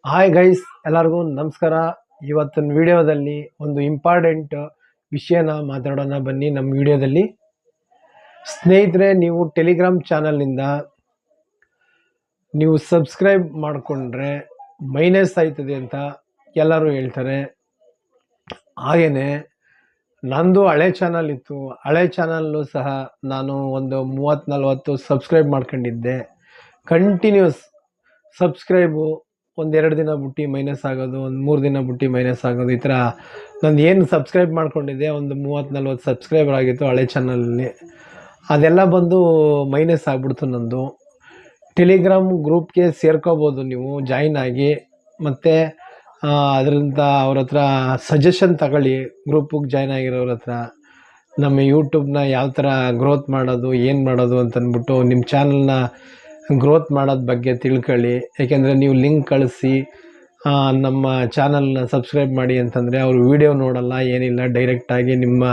Hi guys, ಎಲ್ಲರಿಗೂ ನಮಸ್ಕಾರ. ಇವತ್ತಿನ ವಿಡಿಯೋದಲ್ಲಿ ಒಂದು ಇಂಪಾರ್ಟೆಂಟ್ ವಿಷಯನ ಮಾತಾಡೋಣ ಬನ್ನಿ. ನಮ್ಮ ವಿಡಿಯೋದಲ್ಲಿ ಸ್ನೇಹಿತರೆ, ನೀವು ಟೆಲಿಗ್ರಾಮ್ ಚಾನಲ್ನಿಂದ ನೀವು ಸಬ್ಸ್ಕ್ರೈಬ್ ಮಾಡಿಕೊಂಡ್ರೆ ಮೈನಸ್ ಆಯ್ತದೆ ಅಂತ ಎಲ್ಲರೂ ಹೇಳ್ತಾರೆ. ಹಾಗೆಯೇ ನಂದು ಹಳೆ ಚಾನಲ್ ಇತ್ತು. ಹಳೆ ಚಾನಲ್ಲು ಸಹ ನಾನು ಒಂದು 30-40 ಸಬ್ಸ್ಕ್ರೈಬ್ ಮಾಡ್ಕೊಂಡಿದ್ದೆ. ಕಂಟಿನ್ಯೂಸ್ ಸಬ್ಸ್ಕ್ರೈಬು ಒಂದೆರಡು ದಿನ ಬಿಟ್ಟು ಮೈನಸ್ ಆಗೋದು, ಒಂದು 3 ದಿನ ಬಿಟ್ಟು ಮೈನಸ್ ಆಗೋದು, ಈ ಥರ ನಾನು ಏನು ಸಬ್ಸ್ಕ್ರೈಬ್ ಮಾಡ್ಕೊಂಡಿದ್ದೆ ಒಂದು 30-40 ಸಬ್ಸ್ಕ್ರೈಬರ್ ಆಗಿತ್ತು ಹಳೆ ಚಾನಲಲ್ಲಿ. ಅದೆಲ್ಲ ಬಂದು ಮೈನಸ್ ಆಗಿಬಿಡ್ತು ನಂದು. ಟೆಲಿಗ್ರಾಮ್ ಗ್ರೂಪ್ಗೆ ಸೇರ್ಕೋಬೋದು, ನೀವು ಜಾಯಿನ್ ಆಗಿ. ಮತ್ತು ಅದರಿಂದ ಅವ್ರ ಹತ್ರ ಸಜೆಷನ್ ತಗೊಳ್ಳಿ. ಗ್ರೂಪಿಗೆ ಜಾಯ್ನ್ ಆಗಿರೋರ ಹತ್ರ ನಮ್ಮ ಯೂಟ್ಯೂಬ್ನ ಯಾವ ಥರ ಗ್ರೋತ್ ಮಾಡೋದು, ಏನು ಮಾಡೋದು ಅಂತಂದ್ಬಿಟ್ಟು ನಿಮ್ಮ ಚಾನಲ್ನ ಗ್ರೋತ್ ಮಾಡೋದ ಬಗ್ಗೆ ತಿಳ್ಕೊಳ್ಳಿ. ಏಕೆಂದರೆ ನೀವು ಲಿಂಕ್ ಕಳಿಸಿ ನಮ್ಮ ಚಾನಲ್ನ ಸಬ್ಸ್ಕ್ರೈಬ್ ಮಾಡಿ ಅಂತಂದರೆ ಅವರು ವೀಡಿಯೋ ನೋಡಲ್ಲ, ಏನಿಲ್ಲ, ಡೈರೆಕ್ಟಾಗಿ ನಿಮ್ಮ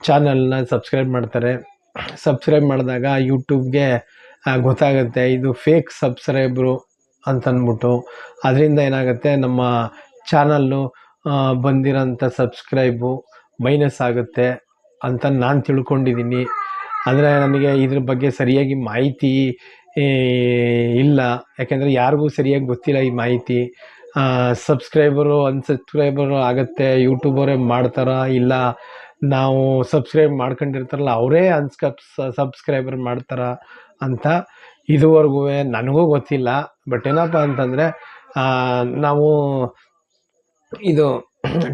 ಚಾನಲ್ನ ಸಬ್ಸ್ಕ್ರೈಬ್ ಮಾಡ್ತಾರೆ. ಸಬ್ಸ್ಕ್ರೈಬ್ ಮಾಡಿದಾಗ ಯೂಟ್ಯೂಬ್ಗೆ ಗೊತ್ತಾಗುತ್ತೆ ಇದು ಫೇಕ್ ಸಬ್ಸ್ಕ್ರೈಬ್ರು ಅಂತಂದ್ಬಿಟ್ಟು. ಅದರಿಂದ ಏನಾಗುತ್ತೆ, ನಮ್ಮ ಚಾನಲ್ಲು ಬಂದಿರೋಂಥ ಸಬ್ಸ್ಕ್ರೈಬು ಮೈನಸ್ ಆಗುತ್ತೆ ಅಂತ ನಾನು ತಿಳ್ಕೊಂಡಿದ್ದೀನಿ. ಅಂದರೆ ನನಗೆ ಇದ್ರ ಬಗ್ಗೆ ಸರಿಯಾಗಿ ಮಾಹಿತಿ ಇಲ್ಲ, ಯಾಕೆಂದರೆ ಯಾರಿಗೂ ಸರಿಯಾಗಿ ಗೊತ್ತಿಲ್ಲ ಈ ಮಾಹಿತಿ. ಸಬ್ಸ್ಕ್ರೈಬರು ಅನ್ಸಬ್ಸ್ಕ್ರೈಬರು ಆಗುತ್ತೆ, ಯೂಟ್ಯೂಬರೇ ಮಾಡ್ತಾರಾ, ಇಲ್ಲ ನಾವು ಸಬ್ಸ್ಕ್ರೈಬ್ ಮಾಡ್ಕೊಂಡಿರ್ತಾರಲ್ಲ ಅವರೇ ಸಬ್ಸ್ಕ್ರೈಬರ್ ಮಾಡ್ತಾರಾ ಅಂತ ಇದುವರೆಗೂ ನನಗೂ ಗೊತ್ತಿಲ್ಲ. ಬಟ್ ಏನಪ್ಪ ಅಂತಂದರೆ, ನಾವು ಇದು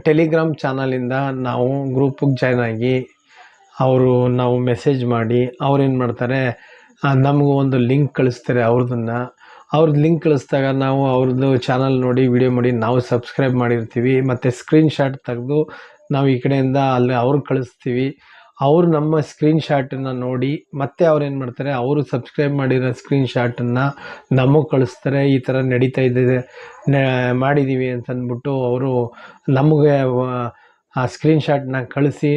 ಟೆಲಿಗ್ರಾಮ್ ಚಾನಲಿಂದ ನಾವು ಗ್ರೂಪಿಗೆ ಜಾಯ್ನ್ ಆಗಿ ನಾವು ಮೆಸೇಜ್ ಮಾಡಿ ಅವ್ರೇನು ಮಾಡ್ತಾರೆ, ನಮಗೂ ಒಂದು ಲಿಂಕ್ ಕಳಿಸ್ತಾರೆ. ಅವ್ರದ್ದು ಲಿಂಕ್ ಕಳಿಸ್ದಾಗ ನಾವು ಅವ್ರದ್ದು ಚಾನಲ್ ನೋಡಿ ವಿಡಿಯೋ ಮಾಡಿ ನಾವು ಸಬ್ಸ್ಕ್ರೈಬ್ ಮಾಡಿರ್ತೀವಿ. ಮತ್ತು ಸ್ಕ್ರೀನ್ಶಾಟ್ ತೆಗೆದು ನಾವು ಈ ಕಡೆಯಿಂದ ಅಲ್ಲಿ ಅವ್ರಿಗೆ ಕಳಿಸ್ತೀವಿ. ಅವರು ನಮ್ಮ ಸ್ಕ್ರೀನ್ಶಾಟನ್ನು ನೋಡಿ ಮತ್ತೆ ಅವ್ರೇನು ಮಾಡ್ತಾರೆ, ಅವರು ಸಬ್ಸ್ಕ್ರೈಬ್ ಮಾಡಿರೋ ಸ್ಕ್ರೀನ್ಶಾಟನ್ನು ನಮಗೆ ಕಳಿಸ್ತಾರೆ. ಈ ಥರ ನಡೀತಾ ಇದೆ, ಮಾಡಿದ್ದೀವಿ ಅಂತಂದ್ಬಿಟ್ಟು ಅವರು ನಮಗೆ ಆ ಸ್ಕ್ರೀನ್ಶಾಟ್ನ ಕಳಿಸಿ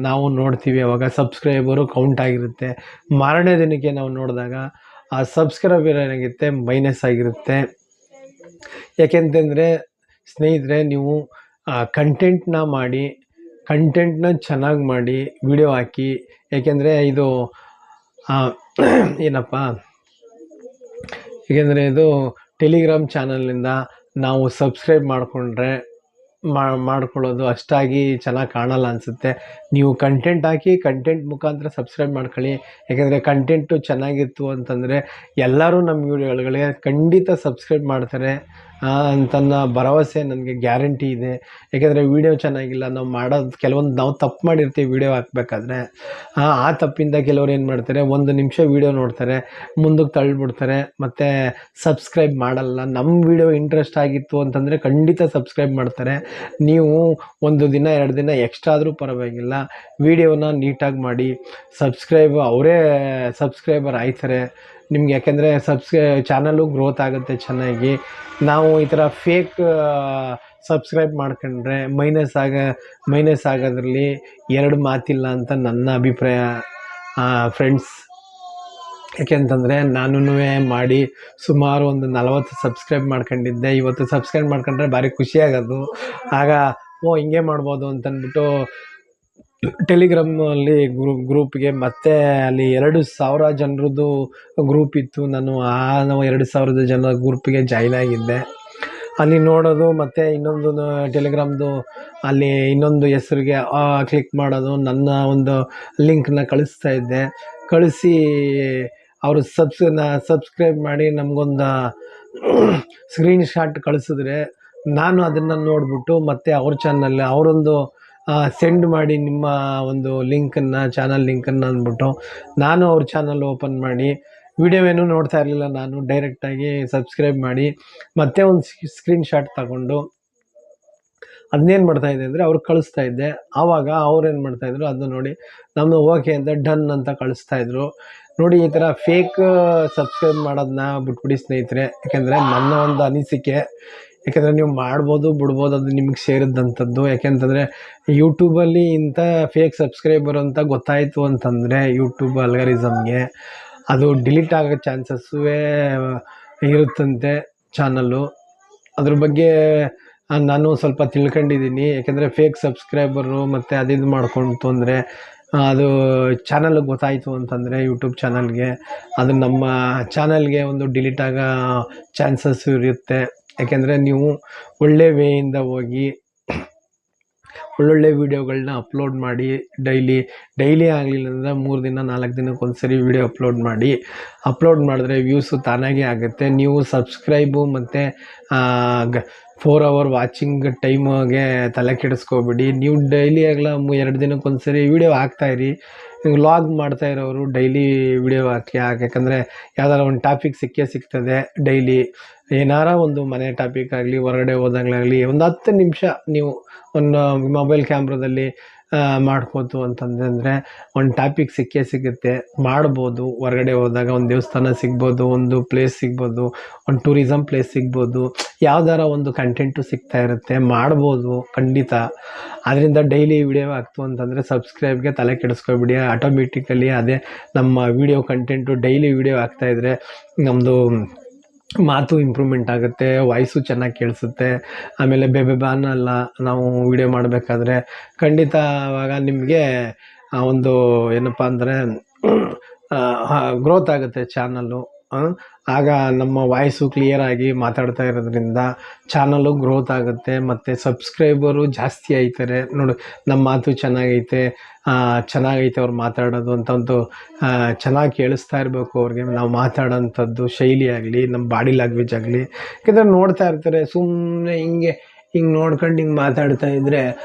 ನಾವು ನೋಡ್ತೀವಿ. ಅವಾಗ ಸಬ್ಸ್ಕ್ರೈಬರು ಕೌಂಟ್ ಆಗಿರುತ್ತೆ. ಮಾರನೇ ದಿನಕ್ಕೆ ನಾವು ನೋಡಿದಾಗ ಆ ಸಬ್ಸ್ಕ್ರೈಬರ್ ಏನಾಗುತ್ತೆ, ಮೈನಸ್ ಆಗಿರುತ್ತೆ. ಯಾಕೆಂತಂದರೆ ಸ್ನೇಹಿತರೆ, ನೀವು ಕಂಟೆಂಟ್ನ ಮಾಡಿ, ಕಂಟೆಂಟ್ನ ಚೆನ್ನಾಗಿ ಮಾಡಿ ವಿಡಿಯೋ ಹಾಕಿ. ಏಕೆಂದರೆ ಇದು ಏನಪ್ಪ, ಏಕೆಂದರೆ ಇದು ಟೆಲಿಗ್ರಾಮ್ ಚಾನಲ್ನಿಂದ ನಾವು ಸಬ್ಸ್ಕ್ರೈಬ್ ಮಾಡಿಕೊಂಡ್ರೆ ಮಾಡ್ಕೊಳ್ಳೋದು ಅಷ್ಟಾಗಿ ಚೆನ್ನಾಗಿ ಕಾಣಲ್ಲ ಅನಿಸುತ್ತೆ. ನೀವು ಕಂಟೆಂಟ್ ಹಾಕಿ, ಕಂಟೆಂಟ್ ಮುಖಾಂತರ ಸಬ್ಸ್ಕ್ರೈಬ್ ಮಾಡ್ಕೊಳ್ಳಿ. ಯಾಕೆಂದರೆ ಕಂಟೆಂಟು ಚೆನ್ನಾಗಿತ್ತು ಅಂತಂದರೆ ಎಲ್ಲರೂ ನಮ್ಮ ವಿಡಿಯೋಗಳಿಗೆ ಖಂಡಿತ ಸಬ್ಸ್ಕ್ರೈಬ್ ಮಾಡ್ತಾರೆ ಅಂತನ್ನ ಭರವಸೆ ನನಗೆ ಗ್ಯಾರಂಟಿ ಇದೆ. ಯಾಕೆಂದರೆ ವೀಡಿಯೋ ಚೆನ್ನಾಗಿಲ್ಲ, ನಾವು ಮಾಡೋದು ಕೆಲವೊಂದು ನಾವು ತಪ್ಪು ಮಾಡಿರ್ತೀವಿ ವೀಡಿಯೋ ಹಾಕಬೇಕಾದ್ರೆ. ಆ ತಪ್ಪಿಂದ ಕೆಲವ್ರು ಏನು ಮಾಡ್ತಾರೆ, 1 ನಿಮಿಷ ವೀಡಿಯೋ ನೋಡ್ತಾರೆ, ಮುಂದಕ್ಕೆ ತಳ್ಳಿಬಿಡ್ತಾರೆ, ಮತ್ತು ಸಬ್ಸ್ಕ್ರೈಬ್ ಮಾಡಲ್ಲ. ನಮ್ಮ ವೀಡಿಯೋ ಇಂಟ್ರೆಸ್ಟ್ ಆಗಿತ್ತು ಅಂತಂದರೆ ಖಂಡಿತ ಸಬ್ಸ್ಕ್ರೈಬ್ ಮಾಡ್ತಾರೆ. ನೀವು 1 ದಿನ 2 ದಿನ ಎಕ್ಸ್ಟ್ರಾ ಆದರೂ ಪರವಾಗಿಲ್ಲ, ವೀಡಿಯೋನ ನೀಟಾಗಿ ಮಾಡಿ. ಅವರೇ ಸಬ್ಸ್ಕ್ರೈಬರ್ ಆಯ್ತಾರೆ ನಿಮ್ಗೆ. ಯಾಕೆಂದರೆ ಚಾನಲ್ಲು ಗ್ರೋತ್ ಆಗುತ್ತೆ ಚೆನ್ನಾಗಿ. ನಾವು ಈ ಥರ ಫೇಕ್ ಸಬ್ಸ್ಕ್ರೈಬ್ ಮಾಡ್ಕೊಂಡ್ರೆ ಮೈನಸ್ ಆಗೋದ್ರಲ್ಲಿ 2 ಮಾತಿಲ್ಲ ಅಂತ ನನ್ನ ಅಭಿಪ್ರಾಯ ಫ್ರೆಂಡ್ಸ್. ಯಾಕೆಂತಂದರೆ ನಾನು ಮಾಡಿ ಸುಮಾರು ಒಂದು 40 ಸಬ್ಸ್ಕ್ರೈಬ್ ಮಾಡ್ಕೊಂಡಿದ್ದೆ. ಇವತ್ತು ಸಬ್ಸ್ಕ್ರೈಬ್ ಮಾಡ್ಕೊಂಡ್ರೆ ಭಾರಿ ಖುಷಿಯಾಗೋದು. ಆಗ ಹಿಂಗೆ ಮಾಡ್ಬೋದು ಅಂತಂದ್ಬಿಟ್ಟು ಟೆಲಿಗ್ರಾಮಲ್ಲಿ ಗ್ರೂಪ್ಗೆ ಮತ್ತೆ ಅಲ್ಲಿ 2,000 ಜನರದ್ದು ಗ್ರೂಪ್ ಇತ್ತು. ನಾನು 2,000 ಜನ ಗ್ರೂಪಿಗೆ ಜಾಯ್ನ್ ಆಗಿದ್ದೆ. ಅಲ್ಲಿ ನೋಡೋದು, ಮತ್ತು ಇನ್ನೊಂದು ಟೆಲಿಗ್ರಾಮ್ದು ಅಲ್ಲಿ ಇನ್ನೊಂದು ಹೆಸ್ರಿಗೆ ಕ್ಲಿಕ್ ಮಾಡೋದು, ನನ್ನ ಒಂದು ಲಿಂಕ್ನ ಕಳಿಸ್ತಾ ಇದ್ದೆ. ಕಳಿಸಿ ಅವರು ಸಬ್ಸ್ಕ್ರೈಬ್ ಮಾಡಿ ನಮಗೊಂದು ಸ್ಕ್ರೀನ್ಶಾಟ್ ಕಳಿಸಿದ್ರೆ ನಾನು ಅದನ್ನು ನೋಡಿಬಿಟ್ಟು ಮತ್ತೆ ಅವ್ರ ಚಾನಲ್ ಅವರೊಂದು ಸೆಂಡ್ ಮಾಡಿ ನಿಮ್ಮ ಒಂದು ಲಿಂಕನ್ನು, ಚಾನಲ್ ಲಿಂಕನ್ನು ಅಂದ್ಬಿಟ್ಟು ನಾನು ಅವ್ರ ಚಾನಲ್ ಓಪನ್ ಮಾಡಿ ವಿಡಿಯೋವೇನೂ ನೋಡ್ತಾ ಇರಲಿಲ್ಲ. ನಾನು ಡೈರೆಕ್ಟಾಗಿ ಸಬ್ಸ್ಕ್ರೈಬ್ ಮಾಡಿ ಮತ್ತೆ ಒಂದು ಸ್ಕ್ರೀನ್ಶಾಟ್ ತಗೊಂಡು ಅದನ್ನೇನು ಮಾಡ್ತಾಯಿದ್ದೆ ಅಂದರೆ ಅವ್ರಿಗೆ ಕಳಿಸ್ತಾ ಇದ್ದೆ. ಆವಾಗ ಅವ್ರೇನು ಮಾಡ್ತಾಯಿದ್ರು, ಅದನ್ನ ನೋಡಿ ನಮ್ಮದು ಓಕೆ ಅಂತ ಡನ್ ಅಂತ ಕಳಿಸ್ತಾಯಿದ್ರು. ನೋಡಿ, ಈ ಥರ ಫೇಕ್ ಸಬ್ಸ್ಕ್ರೈಬ್ ಮಾಡೋದನ್ನ ಬಿಟ್ಬಿಡಿ ಸ್ನೇಹಿತರೆ. ಯಾಕೆಂದರೆ ನನ್ನ ಒಂದು ಅನಿಸಿಕೆ, ಯಾಕೆಂದರೆ ನೀವು ಮಾಡ್ಬೋದು ಬಿಡ್ಬೋದು, ಅದು ನಿಮಗೆ ಸೇರಿದಂಥದ್ದು. ಯಾಕೆಂತಂದರೆ ಯೂಟ್ಯೂಬಲ್ಲಿ ಇಂಥ ಫೇಕ್ ಸಬ್ಸ್ಕ್ರೈಬರ್ ಅಂತ ಗೊತ್ತಾಯಿತು ಅಂತಂದರೆ ಯೂಟ್ಯೂಬ್ ಅಲ್ಗಾರಿಸಮ್ಗೆ ಅದು ಡಿಲೀಟ್ ಆಗೋ ಚಾನ್ಸಸ್ಸೇ ಇರುತ್ತಂತೆ ಚಾನಲ್ಲು. ಅದ್ರ ಬಗ್ಗೆ ನಾನು ಸ್ವಲ್ಪ ತಿಳ್ಕೊಂಡಿದ್ದೀನಿ. ಯಾಕೆಂದರೆ ಫೇಕ್ ಸಬ್ಸ್ಕ್ರೈಬರು ಮತ್ತು ಅದಿದು ಮಾಡ್ಕೊಂತು ಅಂದರೆ ಅದು ಚಾನಲ್ಗೆ ಗೊತ್ತಾಯಿತು ಅಂತಂದರೆ ಯೂಟ್ಯೂಬ್ ಚಾನಲ್ಗೆ ಅದು ನಮ್ಮ ಚಾನಲ್ಗೆ ಒಂದು ಡಿಲೀಟ್ ಆಗೋ ಚಾನ್ಸಸ್ ಇರುತ್ತೆ. ಯಾಕೆಂದರೆ ನೀವು ಒಳ್ಳೆ ವೇಯಿಂದ ಹೋಗಿ ಒಳ್ಳೊಳ್ಳೆ ವೀಡಿಯೋಗಳನ್ನ ಅಪ್ಲೋಡ್ ಮಾಡಿ ಡೈಲಿ ಆಗಲಿಲ್ಲ ಅಂದರೆ 3 ದಿನ 4 ದಿನಕ್ಕೊಂದ್ಸರಿ ವೀಡಿಯೋ ಅಪ್ಲೋಡ್ ಮಾಡಿದ್ರೆ ವ್ಯೂಸು ತಾನಾಗೇ ಆಗುತ್ತೆ. ನೀವು ಸಬ್ಸ್ಕ್ರೈಬು ಮತ್ತು 4 ಅವರ್ ವಾಚಿಂಗ್ ಟೈಮಿಗೆ ತಲೆ ಕೆಡಿಸ್ಕೋಬೇಡಿ. ನೀವು ಡೈಲಿ ಆಗಲ್ಲ 2 ದಿನಕ್ಕೊಂದ್ಸರಿ ವೀಡಿಯೋ ಹಾಕ್ತಾಯಿರಿ. ವ್ಲಾಗ್ ಮಾಡ್ತಾ ಇರೋರು ಡೈಲಿ ವೀಡಿಯೋ ಹಾಕಿ. ಯಾಕೆಂದರೆ ಯಾವ್ದಾರ ಒಂದು ಟಾಪಿಕ್ ಸಿಗ್ತದೆ. ಡೈಲಿ ಏನಾರ ಒಂದು ಮನೆ ಟಾಪಿಕ್ ಆಗಲಿ, ಹೊರಗಡೆ ಹೋದಾಗಲಾಗಲಿ ಒಂದು 10 ನಿಮಿಷ ನೀವು ಒಂದು ಮೊಬೈಲ್ ಕ್ಯಾಮ್ರಾದಲ್ಲಿ ಮಾಡ್ಕೋತು ಅಂತಂದರೆ ಒಂದು ಟಾಪಿಕ್ ಸಿಗುತ್ತೆ, ಮಾಡ್ಬೋದು. ಹೊರಗಡೆ ಹೋದಾಗ ಒಂದು ದೇವಸ್ಥಾನ ಸಿಗ್ಬೋದು, ಒಂದು ಪ್ಲೇಸ್ ಸಿಗ್ಬೋದು, ಒಂದು ಟೂರಿಸಮ್ ಪ್ಲೇಸ್ ಸಿಗ್ಬೋದು, ಯಾವ್ದಾರ ಒಂದು ಕಂಟೆಂಟು ಸಿಗ್ತಾ ಇರುತ್ತೆ, ಮಾಡ್ಬೋದು ಖಂಡಿತ. ಅದರಿಂದ ಡೈಲಿ ವಿಡಿಯೋ ಆಗ್ತು ಅಂತಂದರೆ ಸಬ್ಸ್ಕ್ರೈಬ್ಗೆ ತಲೆ ಕೆಡಿಸ್ಕೊಬಿಡಿ. ಆಟೋಮೆಟಿಕಲಿ ಅದೇ ನಮ್ಮ ವಿಡಿಯೋ ಕಂಟೆಂಟು ಡೈಲಿ ವಿಡಿಯೋ ಆಗ್ತಾಯಿದ್ರೆ ನಮ್ಮದು ಮಾತು ಇಂಪ್ರೂವ್ಮೆಂಟ್ ಆಗುತ್ತೆ, ವಾಯ್ಸು ಚೆನ್ನಾಗಿ ಕೇಳಿಸುತ್ತೆ. ಆಮೇಲೆ ಅನ್ನಲ್ಲ ನಾವು ವಿಡಿಯೋ ಮಾಡಬೇಕಾದ್ರೆ ಖಂಡಿತ ಆವಾಗ ನಿಮಗೆ ಒಂದು ಏನಪ್ಪ ಅಂದರೆ ಗ್ರೋತ್ ಆಗುತ್ತೆ ಚಾನಲ್ಲು. ಆಗ ನಮ್ಮ ವಾಯ್ಸು ಕ್ಲಿಯರಾಗಿ ಮಾತಾಡ್ತಾ ಇರೋದ್ರಿಂದ ಚಾನಲ್ಲು ಗ್ರೋತ್ ಆಗುತ್ತೆ ಮತ್ತು ಸಬ್ಸ್ಕ್ರೈಬರು ಜಾಸ್ತಿ ಆಯ್ತಾರೆ. ನೋಡಿ ನಮ್ಮ ಮಾತು ಚೆನ್ನಾಗೈತೆ ಅವ್ರು ಮಾತಾಡೋದು ಅಂತ ಒಂದು ಚೆನ್ನಾಗಿ ಕೇಳಿಸ್ತಾ ಇರಬೇಕು ಅವ್ರಿಗೆ. ನಾವು ಮಾತಾಡೋಂಥದ್ದು ಶೈಲಿ ಆಗಲಿ, ನಮ್ಮ ಬಾಡಿ ಲ್ಯಾಂಗ್ವೇಜ್ ಆಗಲಿ. ಯಾಕೆಂದರೆ ನೋಡ್ತಾ ಇರ್ತಾರೆ, ಸುಮ್ಮನೆ ಹಿಂಗೆ ನೋಡ್ಕೊಂಡು ಹಿಂಗೆ ಮಾತಾಡ್ತಾ ಇದ್ದರೆ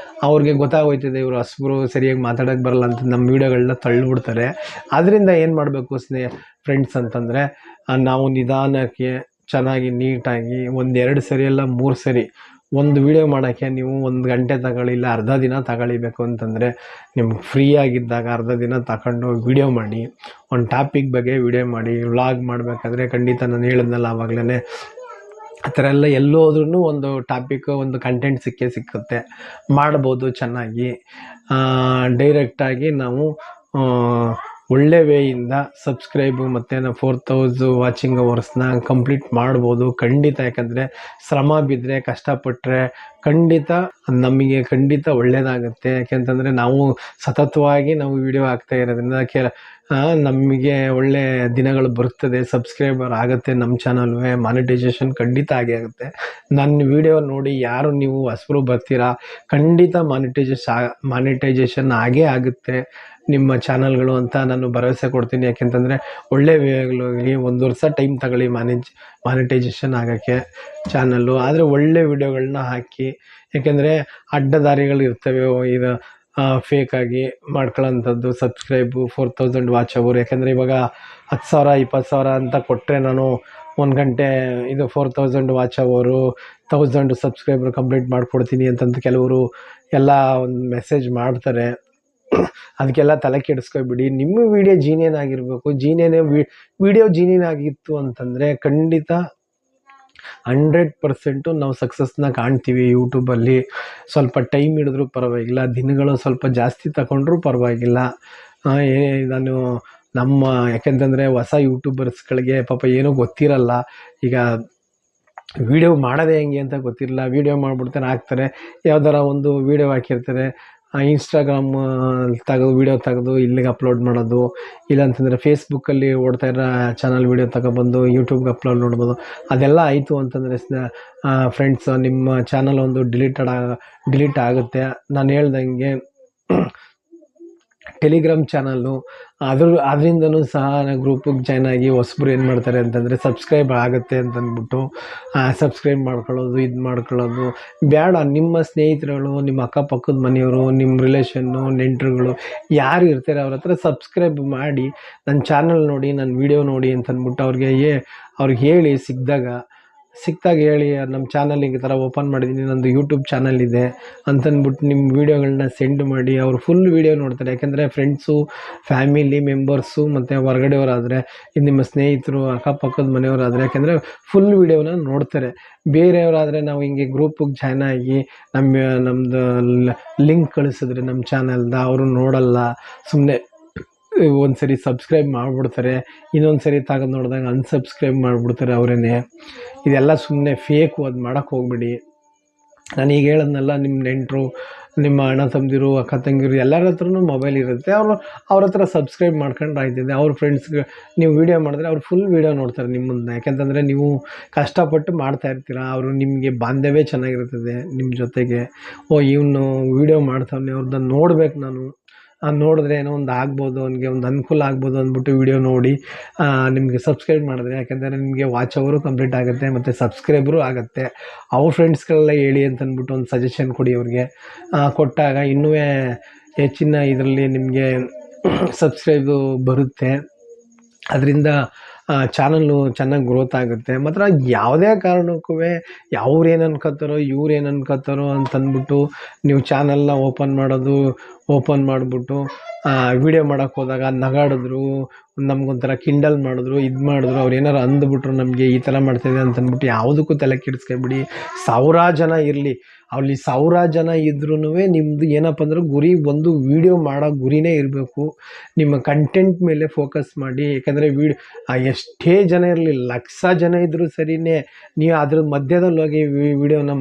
ಅವ್ರಿಗೆ ಗೊತ್ತಾಗೋಯ್ತದೆ ಇವರು ಹೊಸಬ್ರು, ಸರಿಯಾಗಿ ಮಾತಾಡೋಕ್ಕೆ ಬರಲ್ಲ ಅಂತ ನಮ್ಮ ವೀಡಿಯೋಗಳನ್ನ ತಳ್ಳಿಬಿಡ್ತಾರೆ. ಆದ್ದರಿಂದ ಏನು ಮಾಡಬೇಕು ಫ್ರೆಂಡ್ಸ್ ಅಂತಂದರೆ ನಾವು ನಿಧಾನಕ್ಕೆ ಚೆನ್ನಾಗಿ ನೀಟಾಗಿ 1-2 ಸರಿ ಅಲ್ಲ 3 ಸರಿ ಒಂದು ವೀಡಿಯೋ ಮಾಡೋಕ್ಕೆ ನೀವು 1 ಗಂಟೆ ತಗೊಳ್ಳಿ, ಇಲ್ಲ ಅರ್ಧ ದಿನ ತಗೊಳ್ಳಿಬೇಕು ಅಂತಂದರೆ ನಿಮ್ಗೆ ಫ್ರೀ ಆಗಿದ್ದಾಗ ಅರ್ಧ ದಿನ ತಗೊಂಡು ವೀಡಿಯೋ ಮಾಡಿ, ಒಂದು ಟಾಪಿಕ್ ಬಗ್ಗೆ ವೀಡಿಯೋ ಮಾಡಿ. ವ್ಲಾಗ್ ಮಾಡಬೇಕಾದ್ರೆ ಖಂಡಿತ ನಾನು ಹೇಳಿದ್ನಲ್ಲ ಆವಾಗಲೇ, ಆ ಥರ ಎಲ್ಲ ಎಲ್ಲೋದ್ರೂ ಒಂದು ಟಾಪಿಕ್, ಒಂದು ಕಂಟೆಂಟ್ ಸಿಕ್ಕುತ್ತೆ, ಮಾಡ್ಬೋದು ಚೆನ್ನಾಗಿ. ಡೈರೆಕ್ಟಾಗಿ ನಾವು ಒಳ್ಳೆ ವೇಯಿಂದ ಸಬ್ಸ್ಕ್ರೈಬು ಮತ್ತು ನಾವು 4000 ವಾಚಿಂಗ್ ಅವರ್ಸ್ನ ಕಂಪ್ಲೀಟ್ ಮಾಡ್ಬೋದು ಖಂಡಿತ. ಯಾಕಂದರೆ ಶ್ರಮ ಬಿದ್ದರೆ, ಕಷ್ಟಪಟ್ಟರೆ ಖಂಡಿತ ನಮಗೆ ಒಳ್ಳೆಯದಾಗುತ್ತೆ. ಯಾಕೆಂತಂದರೆ ನಾವು ಸತತವಾಗಿ ನಾವು ವೀಡಿಯೋ ಹಾಕ್ತಾ ಇರೋದ್ರಿಂದ ನಮಗೆ ಒಳ್ಳೆಯ ದಿನಗಳು ಬರ್ತದೆ, ಸಬ್ಸ್ಕ್ರೈಬರ್ ಆಗುತ್ತೆ, ನಮ್ಮ ಚಾನಲ್ವೇ ಮಾನಿಟೈಸೇಷನ್ ಖಂಡಿತ ಆಗುತ್ತೆ. ನನ್ನ ವೀಡಿಯೋ ನೋಡಿ ಯಾರು ನೀವು ಹೊಸಬರು ಬರ್ತೀರಾ, ಖಂಡಿತ ಮಾನಿಟೈಸೇಷನ್ ಆಗೇ ಆಗುತ್ತೆ ನಿಮ್ಮ ಚಾನಲ್ಗಳು ಅಂತ ನಾನು ಭರವಸೆ ಕೊಡ್ತೀನಿ. ಯಾಕೆಂತಂದರೆ ಒಳ್ಳೆ ವಿಡಿಯೋಗಳಿಗೆ 1 ವರ್ಷ ಟೈಮ್ ತಗೊಳ್ಳಿ ಮಾನಿಟೈಸೇಷನ್ ಆಗೋಕ್ಕೆ ಚಾನಲ್ಲು. ಆದರೆ ಒಳ್ಳೆ ವಿಡಿಯೋಗಳನ್ನ ಹಾಕಿ. ಯಾಕೆಂದರೆ ಅಡ್ಡದಾರಿಗಳು ಇರ್ತವೆ, ಇದು ಫೇಕಾಗಿ ಮಾಡ್ಕೊಳ್ಳೋಂಥದ್ದು. ಸಬ್ಸ್ಕ್ರೈಬು 4000 ವಾಚ್ ಅವರು, ಯಾಕೆಂದರೆ ಇವಾಗ 10,000 20,000 ಅಂತ ಕೊಟ್ಟರೆ ನಾನು 1 ಗಂಟೆ ಇದು 4000 ವಾಚ್ ಅವರು 1000 ಸಬ್ಸ್ಕ್ರೈಬರ್ ಕಂಪ್ಲೀಟ್ ಮಾಡಿಕೊಡ್ತೀನಿ ಅಂತಂದು ಕೆಲವರು ಎಲ್ಲ ಒಂದು ಮೆಸೇಜ್ ಮಾಡ್ತಾರೆ. ಅದಕ್ಕೆಲ್ಲ ತಲೆ ಕೆಡಿಸ್ಕೊಬಿಡಿ. ನಿಮ್ಮ ವೀಡಿಯೋ ಜೀನಿಯನ್ ಆಗಿರಬೇಕು. ವೀಡಿಯೋ ಜೀನಿಯನ್ ಆಗಿತ್ತು ಅಂತಂದರೆ ಖಂಡಿತ 100% ನಾವು ಸಕ್ಸಸ್ನ ಕಾಣ್ತೀವಿ ಯೂಟ್ಯೂಬಲ್ಲಿ. ಸ್ವಲ್ಪ ಟೈಮ್ ಹಿಡಿದ್ರೂ ಪರವಾಗಿಲ್ಲ, ದಿನಗಳು ಸ್ವಲ್ಪ ಜಾಸ್ತಿ ತಗೊಂಡ್ರೂ ಪರವಾಗಿಲ್ಲ. ಯಾಕೆಂತಂದರೆ ಹೊಸ ಯೂಟ್ಯೂಬರ್ಸ್ಗಳಿಗೆ ಪಾಪ ಏನೂ ಗೊತ್ತಿರಲ್ಲ. ಈಗ ವೀಡಿಯೋ ಮಾಡೋದೇ ಹೆಂಗೆ ಅಂತ ಗೊತ್ತಿರಲ್ಲ, ವೀಡಿಯೋ ಮಾಡಿಬಿಡ್ತಾರೆ, ಹಾಕ್ತಾರೆ. ಯಾವ್ದಾರ ಒಂದು ವೀಡಿಯೋ ಹಾಕಿರ್ತಾರೆ, ಇನ್ಸ್ಟಾಗ್ರಾಮ್ ವೀಡಿಯೋ ತೆಗೆದು ಇಲ್ಲಿಗೆ ಅಪ್ಲೋಡ್ ಮಾಡೋದು, ಇಲ್ಲಾಂತಂದರೆ ಫೇಸ್ಬುಕ್ಕಲ್ಲಿ ಓಡ್ತಾ ಇರೋ ಚಾನಲ್ ವೀಡಿಯೋ ತಗೊಬಂದು ಯೂಟ್ಯೂಬ್ಗೆ ಅಪ್ಲೋಡ್ ಮಾಡ್ಬೋದು. ಅದೆಲ್ಲ ಆಯಿತು ಅಂತಂದರೆ ಫ್ರೆಂಡ್ಸ್ ನಿಮ್ಮ ಚಾನಲ್ ಒಂದು ಡಿಲೀಟ್ ಆಗುತ್ತೆ. ನಾನು ಹೇಳ್ದಂಗೆ ಟೆಲಿಗ್ರಾಮ್ ಚಾನಲ್ಲು ಅದರಿಂದನೂ ಸಹ ಗ್ರೂಪಿಗೆ ಜಾಯ್ನ್ ಆಗಿ ಹೊಸಬ್ರು ಏನು ಮಾಡ್ತಾರೆ ಅಂತಂದರೆ ಸಬ್ಸ್ಕ್ರೈಬ್ ಆಗುತ್ತೆ ಅಂತಂದ್ಬಿಟ್ಟು ಸಬ್ಸ್ಕ್ರೈಬ್ ಮಾಡ್ಕೊಳ್ಳೋದು ಬೇಡ. ನಿಮ್ಮ ಸ್ನೇಹಿತರುಗಳು, ನಿಮ್ಮ ಅಕ್ಕಪಕ್ಕದ ಮನೆಯವರು, ನಿಮ್ಮ ರಿಲೇಷನ್ನು, ನೆಂಟರುಗಳು ಯಾರು ಇರ್ತಾರೆ ಅವ್ರ ಹತ್ರ ಸಬ್ಸ್ಕ್ರೈಬ್ ಮಾಡಿ, ನನ್ನ ಚಾನಲ್ ನೋಡಿ, ನನ್ನ ವೀಡಿಯೋ ನೋಡಿ ಅಂತಂದ್ಬಿಟ್ಟು ಅವ್ರಿಗೆ ಹೇಳಿ, ಸಿಕ್ಕಿದಾಗ ಹೇಳಿ, ನಮ್ಮ ಚಾನಲ್ ಈ ಥರ ಓಪನ್ ಮಾಡಿದ್ದೀನಿ, ನಂದು ಯೂಟ್ಯೂಬ್ ಚಾನಲ್ ಇದೆ ಅಂತಂದ್ಬಿಟ್ಟು ನಿಮ್ಮ ವೀಡಿಯೋಗಳನ್ನ ಸೆಂಡ್ ಮಾಡಿ. ಅವರು ಫುಲ್ ವೀಡಿಯೋ ನೋಡ್ತಾರೆ. ಯಾಕೆಂದರೆ ಫ್ರೆಂಡ್ಸು, ಫ್ಯಾಮಿಲಿ ಮೆಂಬರ್ಸು ಮತ್ತು ಹೊರಗಡೆಯವರಾದರೆ, ನಿಮ್ಮ ಸ್ನೇಹಿತರು, ಅಕ್ಕಪಕ್ಕದ ಮನೆಯವರಾದರೆ, ಯಾಕೆಂದರೆ ಫುಲ್ ವೀಡಿಯೋನ ನೋಡ್ತಾರೆ. ಬೇರೆಯವರಾದರೆ ನಾವು ಹಿಂಗೆ ಗ್ರೂಪಿಗೆ ಜಾಯ್ನ್ ಆಗಿ ನಮ್ಮದು ಲಿಂಕ್ ಕಳಿಸಿದ್ರೆ ನಮ್ಮ ಚಾನಲ್ದ ಅವರು ನೋಡಲ್ಲ, ಸುಮ್ಮನೆ ಒಂದು ಸರಿ ಸಬ್ಸ್ಕ್ರೈಬ್ ಮಾಡಿಬಿಡ್ತಾರೆ, ಇನ್ನೊಂದು ಸರಿ ತಗೊಂಡು ನೋಡಿದಾಗ ಅನ್ಸಬ್ಸ್ಕ್ರೈಬ್ ಮಾಡಿಬಿಡ್ತಾರೆ ಅವರೇ. ಇದೆಲ್ಲ ಸುಮ್ಮನೆ ಫೇಕು, ಅದು ಮಾಡೋಕ್ಕೆ ಹೋಗ್ಬೇಡಿ. ನಾನು ಈಗ ಹೇಳಿದ್ನಲ್ಲ, ನಿಮ್ಮ ನೆಂಟರು, ನಿಮ್ಮ ಅಣ್ಣ ತಮ್ಮದಿರು, ಅಕ್ಕ ತಂಗಿರು ಎಲ್ಲರ ಹತ್ರನೂ ಮೊಬೈಲ್ ಇರುತ್ತೆ. ಅವ್ರ ಹತ್ರ ಸಬ್ಸ್ಕ್ರೈಬ್ ಮಾಡ್ಕೊಂಡು ಆಯ್ತಿದೆ. ಅವ್ರ ಫ್ರೆಂಡ್ಸ್ಗೆ ನೀವು ವೀಡಿಯೋ ಮಾಡಿದ್ರೆ ಅವ್ರು ಫುಲ್ ವೀಡಿಯೋ ನೋಡ್ತಾರೆ ನಿಮ್ಮನ್ನ. ಯಾಕೆಂತಂದರೆ ನೀವು ಕಷ್ಟಪಟ್ಟು ಮಾಡ್ತಾ ಇರ್ತೀರ, ಅವರು ನಿಮಗೆ ಬಾಂಧವ್ಯ ಚೆನ್ನಾಗಿರ್ತದೆ ನಿಮ್ಮ ಜೊತೆಗೆ. ಇವನು ವೀಡಿಯೋ ಮಾಡ್ತಾವನೆ, ಅವ್ರನ್ನ ನೋಡ್ಬೇಕು ನಾನು, ನೋಡಿದ್ರೆ ಏನೋ ಒಂದು ಆಗ್ಬೋದು, ಅವನಿಗೆ ಒಂದು ಅನುಕೂಲ ಆಗ್ಬೋದು ಅಂದ್ಬಿಟ್ಟು ವೀಡಿಯೋ ನೋಡಿ ನಿಮಗೆ ಸಬ್ಸ್ಕ್ರೈಬ್ ಮಾಡಿದ್ರೆ, ಯಾಕೆಂದರೆ ನಿಮಗೆ ವಾಚ್ ಅವರು ಕಂಪ್ಲೀಟ್ ಆಗುತ್ತೆ ಮತ್ತು ಸಬ್ಸ್ಕ್ರೈಬರು ಆಗುತ್ತೆ. ಅವ್ರ ಫ್ರೆಂಡ್ಸ್ಗಳೆಲ್ಲ ಹೇಳಿ ಅಂತಂದ್ಬಿಟ್ಟು ಒಂದು ಸಜೆಷನ್ ಕೊಡಿ ಅವ್ರಿಗೆ. ಕೊಟ್ಟಾಗ ಇನ್ನೂ ಹೆಚ್ಚಿನ ಇದರಲ್ಲಿ ನಿಮಗೆ ಸಬ್ಸ್ಕ್ರೈಬು ಬರುತ್ತೆ. ಅದರಿಂದ ಚಾನಲ್ಲು ಚೆನ್ನಾಗಿ ಗ್ರೋತ್ ಆಗುತ್ತೆ. ಮಾತ್ರ ಯಾವುದೇ ಕಾರಣಕ್ಕೂ ಅವ್ರೇನು ಅನ್ಕೋತಾರೋ ಇವ್ರೇನು ಅನ್ಕೋತಾರೋ ಅಂತಂದ್ಬಿಟ್ಟು ನೀವು ಚಾನಲ್ನ ಓಪನ್ ಮಾಡಿಬಿಟ್ಟು ವೀಡಿಯೋ ಮಾಡೋಕ್ಕೆ ಹೋದಾಗ ನಗಾಡಿದ್ರು, ನಮಗೊಂಥರ ಕಿಂಡಲ್ ಮಾಡಿದ್ರು, ಅವ್ರು ಏನಾರು ಅಂದ್ಬಿಟ್ರು ನಮಗೆ ಈ ಥರ ಮಾಡ್ತಾಯಿದೆ ಅಂತಂದ್ಬಿಟ್ಟು ಯಾವುದಕ್ಕೂ ತಲೆ ಕೆಡಿಸ್ಕೊಬೇಡಿ. 1000 ಜನ ಇರಲಿ, ಅಲ್ಲಿ 1000 ಜನ ಇದ್ರೂ ನಿಮ್ಮದು ಏನಪ್ಪ ಅಂದ್ರೆ ಗುರಿ, ಒಂದು ವೀಡಿಯೋ ಮಾಡೋ ಗುರಿನೇ ಇರಬೇಕು. ನಿಮ್ಮ ಕಂಟೆಂಟ್ ಮೇಲೆ ಫೋಕಸ್ ಮಾಡಿ. ಯಾಕಂದರೆ ಎಷ್ಟೇ ಜನ ಇರಲಿ, 1,00,000 ಜನ ಇದ್ದರೂ ಸರಿಯೇ, ನೀವು ಅದ್ರ ಮಧ್ಯದಲ್ಲಿ ಹೋಗಿ ವೀಡಿಯೋನ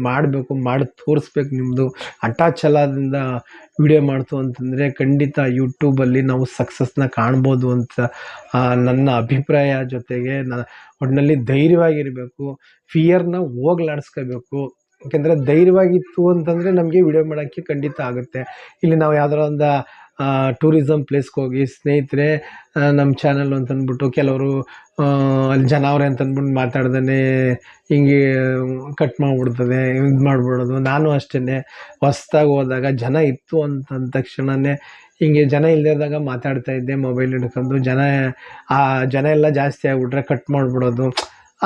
ಮಾಡಬೇಕು, ಮಾಡಿ ತೋರಿಸ್ಬೇಕು. ನಿಮ್ಮದು ಛಲದಿಂದ ವೀಡಿಯೋ ಮಾಡ್ತು ಅಂತಂದರೆ ಖಂಡಿತ ಯೂಟ್ಯೂಬಲ್ಲಿ ನಾವು ಸಕ್ಸಸ್ನ ಕಾಣ್ಬೋದು ಅಂತ ನನ್ನ ಅಭಿಪ್ರಾಯ. ಜೊತೆಗೆ ಒಟ್ಟಿನಲ್ಲಿ ಧೈರ್ಯವಾಗಿರಬೇಕು, ಫಿಯರ್ನ ಹೋಗ್ಲಾಡಿಸ್ಕೋಬೇಕು. ಯಾಕೆಂದರೆ ಧೈರ್ಯವಾಗಿತ್ತು ಅಂತಂದರೆ ನಮಗೆ ವೀಡಿಯೋ ಮಾಡೋಕ್ಕೆ ಖಂಡಿತ ಆಗುತ್ತೆ. ಇಲ್ಲಿ ನಾವು ಯಾವ್ದಾರ ಒಂದು ಟೂರಿಸಮ್ ಪ್ಲೇಸ್ಗೆ ಹೋಗಿ ಸ್ನೇಹಿತರೆ ನಮ್ಮ ಚಾನಲ್ ಅಂತಂದ್ಬಿಟ್ಟು ಕೆಲವರು ಅಲ್ಲಿ ಜನ ಅವ್ರೆ ಅಂತಂದ್ಬಿಟ್ಟು ಮಾತಾಡ್ದೇ ಹಿಂಗೆ ಕಟ್ ಮಾಡಿಬಿಡ್ತದೆ, ಇದು ಮಾಡಿಬಿಡೋದು. ನಾನು ಅಷ್ಟೇ ಹೊಸ್ದಾಗಿ ಹೋದಾಗ ಜನ ಇತ್ತು ಅಂತಂದ ತಕ್ಷಣವೇ ಹಿಂಗೆ ಜನ ಇಲ್ಲದಾಗ ಮಾತಾಡ್ತಾಯಿದ್ದೆ ಮೊಬೈಲ್ ಹಿಡ್ಕೊಂಡು. ಜನ ಎಲ್ಲ ಜಾಸ್ತಿ ಆಗಿಬಿಟ್ರೆ ಕಟ್ ಮಾಡಿಬಿಡೋದು.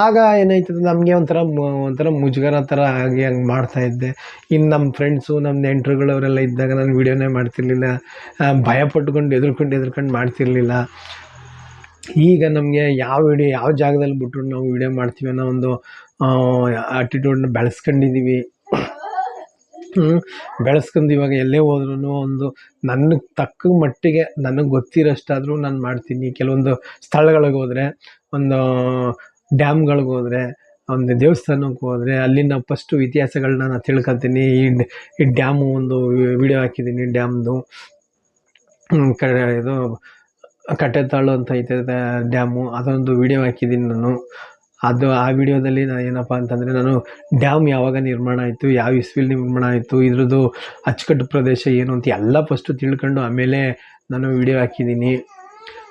ಆಗ ಏನಾಯ್ತದೆ, ನಮಗೆ ಒಂಥರ ಮುಜುಗರ ಥರ ಆಗಿ ಹಂಗೆ ಮಾಡ್ತಾಯಿದ್ದೆ. ಇನ್ನು ನಮ್ಮ ಫ್ರೆಂಡ್ಸು, ನಮ್ಮ ನೆಂಟರುಗಳವರೆಲ್ಲ ಇದ್ದಾಗ ನಾನು ವೀಡಿಯೋನೇ ಮಾಡ್ತಿರ್ಲಿಲ್ಲ, ಭಯಪಟ್ಕೊಂಡು ಎದ್ರುಕೊಂಡು ಮಾಡ್ತಿರ್ಲಿಲ್ಲ. ಈಗ ನಮಗೆ ಯಾವ ಜಾಗದಲ್ಲಿ ಬಿಟ್ಟರು ನಾವು ವೀಡಿಯೋ ಮಾಡ್ತೀವಿ ಅನ್ನೋ ಒಂದು ಆಟಿಟ್ಯೂಡ್ನ ಬೆಳೆಸ್ಕೊಂಡಿದ್ದೀವಿ. ಬೆಳೆಸ್ಕೊಂಡು ಇವಾಗ ಎಲ್ಲೇ ಹೋದ್ರೂ ಒಂದು ನನಗೆ ತಕ್ಕ ಮಟ್ಟಿಗೆ ನನಗೆ ಗೊತ್ತಿರೋಷ್ಟಾದರೂ ನಾನು ಮಾಡ್ತೀನಿ. ಕೆಲವೊಂದು ಸ್ಥಳಗಳಿಗೆ ಹೋದರೆ, ಒಂದು ಡ್ಯಾಮ್ಗಳಿಗೆ ಹೋದರೆ, ಒಂದು ದೇವಸ್ಥಾನಕ್ಕೆ ಹೋದರೆ ಅಲ್ಲಿನ ಫಸ್ಟು ಇತಿಹಾಸಗಳನ್ನ ನಾನು ತಿಳ್ಕೊತೀನಿ. ಈ ಡ್ಯಾಮು ಒಂದು ವೀಡಿಯೋ ಹಾಕಿದ್ದೀನಿ, ಡ್ಯಾಮ್ದು. ಇದು ಕಟ್ಟೆತಾಳು ಅಂತ ಐತೆ ಡ್ಯಾಮು, ಅದೊಂದು ವೀಡಿಯೋ ಹಾಕಿದ್ದೀನಿ ನಾನು. ಆ ವಿಡಿಯೋದಲ್ಲಿ ನಾನು ಏನಪ್ಪ ಅಂತಂದರೆ, ನಾನು ಡ್ಯಾಮ್ ಯಾವಾಗ ನಿರ್ಮಾಣ ಆಯಿತು, ಯಾವ ಇಸ್ವಿಲಿ ನಿರ್ಮಾಣ ಆಯಿತು, ಇದ್ರದ್ದು ಅಚ್ಚುಕಟ್ಟು ಪ್ರದೇಶ ಏನು ಅಂತ ಎಲ್ಲ ಫಸ್ಟು ತಿಳ್ಕೊಂಡು ಆಮೇಲೆ ನಾನು ವೀಡಿಯೋ ಹಾಕಿದ್ದೀನಿ.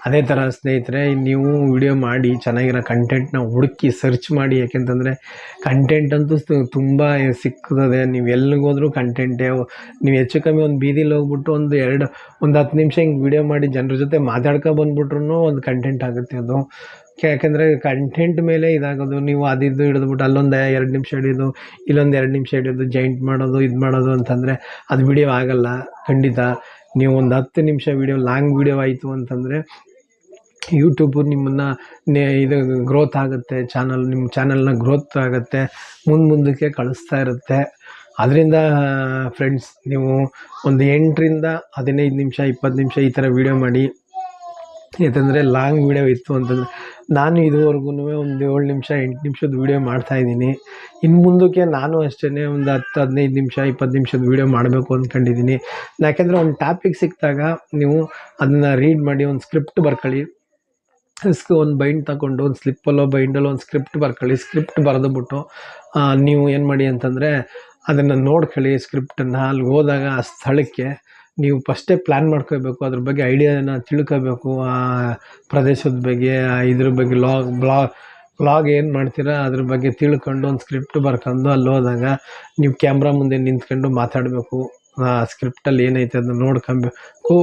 ಅದೇ ಥರ ಸ್ನೇಹಿತರೆ, ನೀವು ವೀಡಿಯೋ ಮಾಡಿ ಚೆನ್ನಾಗಿರೋ ಕಂಟೆಂಟ್ನ ಹುಡುಕಿ ಸರ್ಚ್ ಮಾಡಿ. ಯಾಕೆಂತಂದರೆ ಕಂಟೆಂಟ್ ಅಂತೂ ತುಂಬ ಸಿಗ್ತದೆ. ನೀವು ಎಲ್ಲಿಗೆ ಹೋದ್ರೂ ಕಂಟೆಂಟೇ. ನೀವು ಹೆಚ್ಚು ಕಮ್ಮಿ ಒಂದು ಬೀದಿಲಿ ಹೋಗ್ಬಿಟ್ಟು ಒಂದು 10 ನಿಮಿಷ ಹಿಂಗೆ ವೀಡಿಯೋ ಮಾಡಿ ಜನರ ಜೊತೆ ಮಾತಾಡ್ಕೊಬಂದ್ಬಿಟ್ರೂ ಒಂದು ಕಂಟೆಂಟ್ ಆಗುತ್ತೆ ಅದು. ಯಾಕೆಂದರೆ ಕಂಟೆಂಟ್ ಮೇಲೆ ಇದಾಗೋದು. ನೀವು ಅದಿದ್ದು ಹಿಡಿದ್ಬಿಟ್ಟು ಅಲ್ಲೊಂದು 2 ನಿಮಿಷ ಹಿಡಿಯೋದು, ಇಲ್ಲೊಂದು 2 ನಿಮಿಷ ಹಿಡಿಯೋದು, ಜಾಯಿಂಟ್ ಮಾಡೋದು, ಇದು ಮಾಡೋದು ಅಂತಂದರೆ ಅದು ವೀಡಿಯೋ ಆಗೋಲ್ಲ ಖಂಡಿತ. ನೀವು ಒಂದು 10 ನಿಮಿಷ ವೀಡಿಯೋ, ಲಾಂಗ್ ವೀಡಿಯೋ ಆಯಿತು ಅಂತಂದರೆ ಯೂಟ್ಯೂಬು ನಿಮ್ಮನ್ನು ಇದು ಗ್ರೋತ್ ಆಗುತ್ತೆ. ನಿಮ್ಮ ಚಾನಲ್ನ ಗ್ರೋತ್ ಆಗುತ್ತೆ, ಮುಂದಕ್ಕೆ ಕಳಿಸ್ತಾ ಇರುತ್ತೆ. ಅದರಿಂದ ಫ್ರೆಂಡ್ಸ್, ನೀವು ಒಂದು 8ರಿಂದ 15 ನಿಮಿಷ 20 ನಿಮಿಷ ಈ ಥರ ವೀಡಿಯೋ ಮಾಡಿ. ಯಾಕಂದರೆ ಲಾಂಗ್ ವೀಡಿಯೋ ಇತ್ತು ಅಂತಂದರೆ, ನಾನು ಇದುವರೆಗೂ ಒಂದು 7 ನಿಮಿಷ 8 ನಿಮಿಷದ ವೀಡಿಯೋ ಮಾಡ್ತಾಯಿದ್ದೀನಿ. ಇನ್ನು ಮುಂದಕ್ಕೆ ನಾನು ಅಷ್ಟೇ ಒಂದು 10-15 ನಿಮಿಷ 20 ನಿಮಿಷದ ವೀಡಿಯೋ ಮಾಡಬೇಕು ಅಂದ್ಕೊಂಡಿದ್ದೀನಿ. ಯಾಕೆಂದರೆ ಒಂದು ಟಾಪಿಕ್ ಸಿಕ್ಕಿದಾಗ ನೀವು ಅದನ್ನು ರೀಡ್ ಮಾಡಿ ಒಂದು ಸ್ಕ್ರಿಪ್ಟ್ ಬರ್ಕೊಳ್ಳಿ. ಒಂದು ಬೈಂಡ್ ತಗೊಂಡು ಒಂದು ಸ್ಲಿಪ್ಪಲ್ಲೋ ಬೈಂಡಲ್ಲೋ ಒಂದು ಸ್ಕ್ರಿಪ್ಟ್ ಬರ್ಕೊಳ್ಳಿ. ಸ್ಕ್ರಿಪ್ಟ್ ಬರೆದುಬಿಟ್ಟು ನೀವು ಏನು ಮಾಡಿ ಅಂತಂದರೆ ಅದನ್ನು ನೋಡ್ಕೊಳ್ಳಿ. ಸ್ಕ್ರಿಪ್ಟನ್ನು ಅಲ್ಲಿ ಹೋದಾಗ ಆ ಸ್ಥಳಕ್ಕೆ ನೀವು ಫಸ್ಟೇ ಪ್ಲ್ಯಾನ್ ಮಾಡ್ಕೋಬೇಕು. ಅದ್ರ ಬಗ್ಗೆ ಐಡಿಯಾನ ತಿಳ್ಕೋಬೇಕು. ಆ ಪ್ರದೇಶದ ಬಗ್ಗೆ, ಇದ್ರ ಬಗ್ಗೆ ವ್ಲಾಗ್ ಏನು ಮಾಡ್ತೀರಾ ಅದ್ರ ಬಗ್ಗೆ ತಿಳ್ಕೊಂಡು ಒಂದು ಸ್ಕ್ರಿಪ್ಟ್ ಬರ್ಕೊಂಡು ಅಲ್ಲಿ ಹೋದಾಗ ನೀವು ಕ್ಯಾಮ್ರಾ ಮುಂದೆ ನಿಂತ್ಕೊಂಡು ಮಾತಾಡಬೇಕು. ಸ್ಕ್ರಿಪ್ಟಲ್ಲಿ ಏನೈತೆ ಅದನ್ನು ನೋಡ್ಕೊಬೇಕು.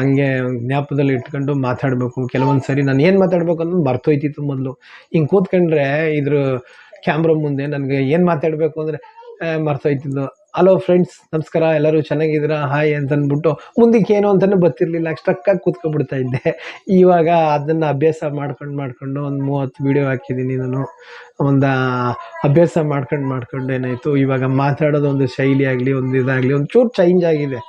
ಹಂಗೆ ಜ್ಞಾಪಕದಲ್ಲಿ ಇಟ್ಕೊಂಡು ಮಾತಾಡಬೇಕು. ಕೆಲವೊಂದು ಸರಿ ನಾನು ಏನು ಮಾತಾಡಬೇಕು ಅನ್ನೋದು ಮರ್ತೋಯ್ತಿತ್ತು ಮೊದಲು. ಹಿಂಗೆ ಕೂತ್ಕೊಂಡ್ರೆ ಇದ್ರ ಕ್ಯಾಮ್ರಾ ಮುಂದೆ ನನಗೆ ಏನು ಮಾತಾಡಬೇಕು ಅಂದರೆ ಮರ್ತೋಯ್ತಿದ್ದು. ಹಲೋ ಫ್ರೆಂಡ್ಸ್, ನಮಸ್ಕಾರ, ಎಲ್ಲರೂ ಚೆನ್ನಾಗಿದ್ದೀರಾ, ಹಾಯ್ ಅಂತಂದ್ಬಿಟ್ಟು ಮುಂದಕ್ಕೆ ಏನು ಅಂತಲೂ ಗೊತ್ತಿರಲಿಲ್ಲ, ಸ್ಟ್ರಕ್ಕಾಗಿ ಕೂತ್ಕೊಬಿಡ್ತಾ ಇದ್ದೆ. ಇವಾಗ ಅದನ್ನು ಅಭ್ಯಾಸ ಮಾಡ್ಕೊಂಡು ಒಂದು 30 ವೀಡಿಯೋ ಹಾಕಿದ್ದೀನಿ ನಾನು. ಒಂದು ಅಭ್ಯಾಸ ಮಾಡ್ಕೊಂಡು ಏನಾಯಿತು, ಇವಾಗ ಮಾತಾಡೋದು ಒಂದು ಶೈಲಿ ಆಗಲಿ, ಒಂದು ಇದಾಗಲಿ ಒಂಚೂರು ಚೇಂಜ್ ಆಗಿದೆ.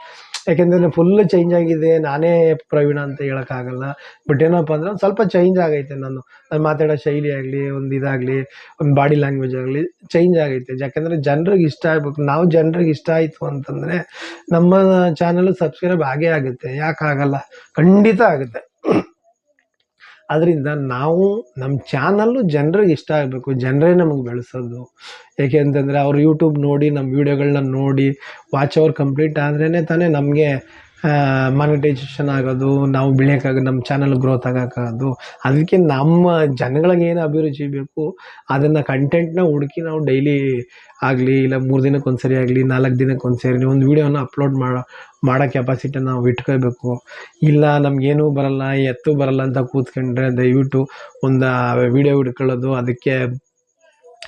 ಯಾಕೆಂದರೆ ಫುಲ್ಲು ಚೇಂಜ್ ಆಗಿದೆ. ನಾನೇ ಪ್ರವೀಣ ಅಂತ ಹೇಳೋಕ್ಕಾಗಲ್ಲ. ಬಟ್ ಏನಪ್ಪ ಅಂದರೆ ಒಂದು ಸ್ವಲ್ಪ ಚೇಂಜ್ ಆಗೈತೆ. ನಾನು ಮಾತಾಡೋ ಶೈಲಿ ಆಗಲಿ, ಒಂದು ಇದಾಗಲಿ, ಒಂದು ಬಾಡಿ ಲ್ಯಾಂಗ್ವೇಜ್ ಆಗಲಿ ಚೇಂಜ್ ಆಗೈತೆ. ಯಾಕೆಂದರೆ ಜನರಿಗೆ ಇಷ್ಟ ಆಗಬೇಕು. ನಾವು ಜನರಿಗೆ ಇಷ್ಟ ಆಯಿತು ಅಂತಂದರೆ ನಮ್ಮ ಚಾನಲ್ ಸಬ್ಸ್ಕ್ರೈಬ್ ಆಗೇ ಆಗುತ್ತೆ. ಯಾಕೆ ಆಗಲ್ಲ? ಖಂಡಿತ ಆಗುತ್ತೆ. ಅದರಿಂದ ನಾವು ನಮ್ಮ ಚಾನಲ್ಲು ಜನರಿಗೆ ಇಷ್ಟ ಆಗಬೇಕು. ಜನರೇ ನಮಗೆ ಬೆಳೆಸೋದು. ಏಕೆ ಅಂತಂದರೆ ಅವ್ರು ಯೂಟ್ಯೂಬ್ ನೋಡಿ ನಮ್ಮ ವೀಡಿಯೋಗಳನ್ನ ನೋಡಿ ವಾಚ್ ಅವರ್ ಕಂಪ್ಲೀಟ್ ಆದ್ರೇ ತಾನೇ ನಮಗೆ ಮಾನಿಟೈಸೇಷನ್ ಆಗೋದು, ನಾವು ಬೆಳೆಯೋಕ್ಕಾಗೋದು, ನಮ್ಮ ಚಾನಲ್ ಗ್ರೋತ್ ಆಗೋಕ್ಕಾಗೋದು. ಅದಕ್ಕೆ ನಮ್ಮ ಜನಗಳಿಗೆ ಏನು ಅಭಿರುಚಿ ಬೇಕು ಅದನ್ನು ಕಂಟೆಂಟ್ನ ಹುಡುಕಿ ನಾವು ಡೈಲಿ ಆಗಲಿ, ಇಲ್ಲ 3 ದಿನಕ್ಕೊಂದು ಸರಿ ಆಗಲಿ, 4 ದಿನಕ್ಕೊಂದು ಸರಿ ಒಂದು ವೀಡಿಯೋನ ಅಪ್ಲೋಡ್ ಮಾಡೋ ಕೆಪಾಸಿಟಿ ನಾವು ಇಟ್ಕೋಬೇಕು. ಇಲ್ಲ ನಮಗೇನೂ ಬರಲ್ಲ, ಎತ್ತು ಬರಲ್ಲ ಅಂತ ಕೂತ್ಕೊಂಡ್ರೆ ದಯವಿಟ್ಟು ಒಂದು ವೀಡಿಯೋ ಹಿಡ್ಕೊಳ್ಳೋದು. ಅದಕ್ಕೆ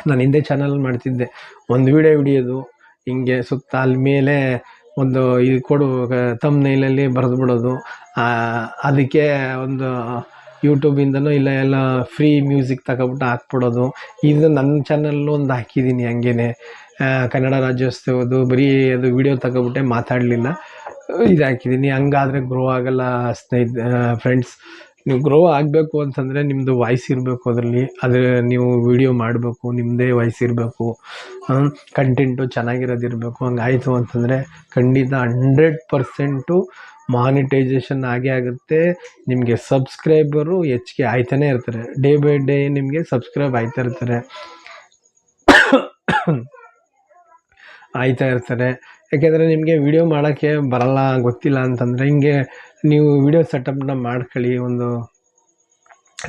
ನಾನು ಹಿಂದೆ ಚಾನಲ್ ಮಾಡ್ತಿದ್ದೆ. ಒಂದು ವೀಡಿಯೋ ಹಿಡಿಯೋದು, ಹಿಂಗೆ ಸುತ್ತ ಅಲ್ಲಿ ಮೇಲೆ ಒಂದು ಇದು ಕೊಡು ಥಂಬ್ನೈಲಲ್ಲಿ ಬರೆದು ಬಿಡೋದು. ಅದಕ್ಕೆ ಒಂದು ಯೂಟ್ಯೂಬಿಂದನೂ ಇಲ್ಲ ಎಲ್ಲ ಫ್ರೀ ಮ್ಯೂಸಿಕ್ ತಗೊಬಿಟ್ಟು ಹಾಕ್ಬಿಡೋದು. ಇದು ನನ್ನ ಚಾನಲ್ಲು ಒಂದು ಹಾಕಿದ್ದೀನಿ ಹಂಗೇ. ಕನ್ನಡ ರಾಜ್ಯೋತ್ಸವದ್ದು ಬರೀ ಅದು ವೀಡಿಯೋ ತಗೊಬಿಟ್ಟೆ, ಮಾತಾಡಲಿಲ್ಲ, ಇದು ಹಾಕಿದ್ದೀನಿ. ಹಂಗಾದರೆ ಗ್ರೋ ಆಗಲ್ಲ ಫ್ರೆಂಡ್ಸ್. ನೀವು ಗ್ರೋ ಆಗಬೇಕು ಅಂತಂದರೆ ನಿಮ್ಮದು ವಾಯ್ಸ್ ಇರಬೇಕು ಅದರಲ್ಲಿ. ನೀವು ವೀಡಿಯೋ ಮಾಡಬೇಕು, ನಿಮ್ಮದೇ ವಾಯ್ಸ್ ಇರಬೇಕು, ಕಂಟೆಂಟು ಚೆನ್ನಾಗಿರೋದಿರಬೇಕು. ಹಂಗಾಯಿತು ಅಂತಂದರೆ ಖಂಡಿತ 100% ಮಾನಿಟೈಸೇಷನ್ ಆಗೇ ಆಗುತ್ತೆ. ನಿಮಗೆ ಸಬ್ಸ್ಕ್ರೈಬರು ಹೆಚ್ಚಿಗೆ ಆಯ್ತಾನೆ ಇರ್ತಾರೆ. ಡೇ ಬೈ ಡೇ ನಿಮಗೆ ಸಬ್ಸ್ಕ್ರೈಬ್ ಆಯ್ತಾ ಇರ್ತಾರೆ. ಯಾಕೆಂದರೆ ನಿಮಗೆ ವೀಡಿಯೋ ಮಾಡೋಕ್ಕೆ ಬರಲ್ಲ, ಗೊತ್ತಿಲ್ಲ ಅಂತಂದರೆ ಹಿಂಗೆ ನೀವು ವೀಡಿಯೋ ಸೆಟಪ್ನ ಮಾಡ್ಕೊಳ್ಳಿ. ಒಂದು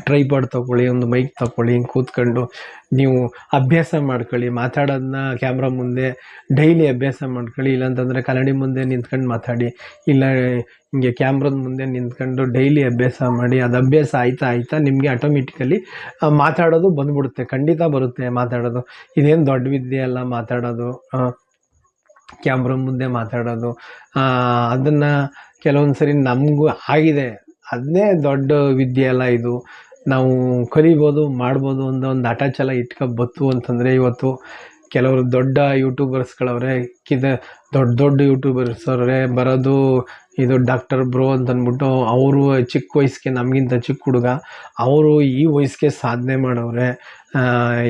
ಟ್ರೈಪಾಡ್ ತೊಗೊಳ್ಳಿ, ಒಂದು ಮೈಕ್ ತೊಗೊಳ್ಳಿ, ಹಿಂಗೆ ಕೂತ್ಕೊಂಡು ನೀವು ಅಭ್ಯಾಸ ಮಾಡ್ಕೊಳ್ಳಿ. ಮಾತಾಡೋದನ್ನ ಕ್ಯಾಮ್ರಾ ಮುಂದೆ ಡೈಲಿ ಅಭ್ಯಾಸ ಮಾಡ್ಕೊಳ್ಳಿ. ಇಲ್ಲಾಂತಂದರೆ ಕನ್ನಡಿ ಮುಂದೆ ನಿಂತ್ಕೊಂಡು ಮಾತಾಡಿ, ಇಲ್ಲ ಹಿಂಗೆ ಕ್ಯಾಮ್ರದ ಮುಂದೆ ನಿಂತ್ಕೊಂಡು ಡೈಲಿ ಅಭ್ಯಾಸ ಮಾಡಿ. ಅದು ಅಭ್ಯಾಸ ಆಯ್ತಾ ನಿಮಗೆ ಆಟೋಮೆಟಿಕಲಿ ಮಾತಾಡೋದು ಬಂದ್ಬಿಡುತ್ತೆ. ಖಂಡಿತ ಬರುತ್ತೆ ಮಾತಾಡೋದು. ಇದೇನು ದೊಡ್ಡ ವಿದ್ಯೆ ಅಲ್ಲ ಮಾತಾಡೋದು, ಕ್ಯಾಮ್ರಾ ಮುಂದೆ ಮಾತಾಡೋದು. ಅದನ್ನು ಕೆಲವೊಂದು ಸರಿ ನಮಗೂ ಆಗಿದೆ. ಅದನ್ನೇ ದೊಡ್ಡ ವಿದ್ಯೆ ಅಲ್ಲ ಇದು. ನಾವು ಕಲಿಬೋದು, ಮಾಡ್ಬೋದು ಅಂತ ಒಂದು ಅಟ್ಯಾಚ್ ಎಲ್ಲ ಇಟ್ಕೊಬತ್ತು ಅಂತಂದರೆ ಇವತ್ತು ಕೆಲವರು ದೊಡ್ಡ ಯೂಟ್ಯೂಬರ್ಸ್ಗಳವ್ರೆ, ದೊಡ್ಡ ಯೂಟ್ಯೂಬರ್ಸ್ ಅವರೇ ಬರೋದು. ಇದು ಡಾಕ್ಟರ್ ಬ್ರೋ ಅಂತಂದ್ಬಿಟ್ಟು ಅವರು ಚಿಕ್ಕ ವಯಸ್ಸಿಗೆ, ನಮಗಿಂತ ಚಿಕ್ಕ ಹುಡುಗ, ಅವರು ಈ ವಯಸ್ಸಿಗೆ ಸಾಧನೆ ಮಾಡವ್ರೆ.